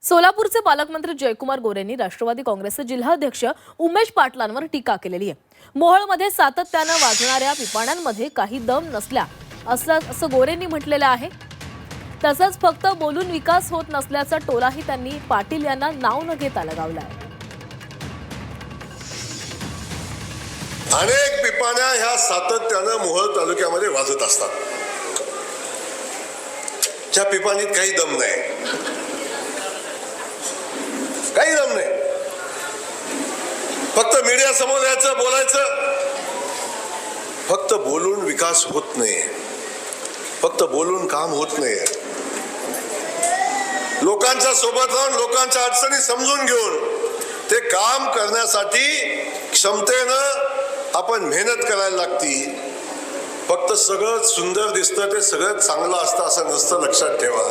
सोलापूरचे पालकमंत्री जयकुमार गोरेंनी राष्ट्रवादी काँग्रेसचे जिल्हाध्यक्ष उमेश पाटलांवर टीका केलेली आहे। मोहोळमध्ये सातत्याने वाजणाऱ्या पिपाण्यांमध्ये काही दम नसल्या असं गोरेंनी म्हटलेलं आहे। तसंच फक्त बोलून विकास होत नसल्याचा टोलाही त्यांनी पाटील यांना नाव न घेता लगावलाय। अनेक पिपाण्या ह्या सातत्याने मोहोळ तालुक्यामध्ये वाजत असतात। त्या पिपाणीत काही दम नाही, काही दम नाही। फक्त मीडिया समोर यायचं, बोलायचं। फक्त बोलून विकास होत नाही, फक्त बोलून काम होत नाही। लोकांच्या सोबत राहून लोकांच्या अडचणी समजून घेऊन ते काम करण्यासाठी क्षमतेनं आपण मेहनत करायला लागती। फक्त सगळं सुंदर दिसतं ते सगळं चांगलं असतं असं नसतं, लक्षात ठेवा।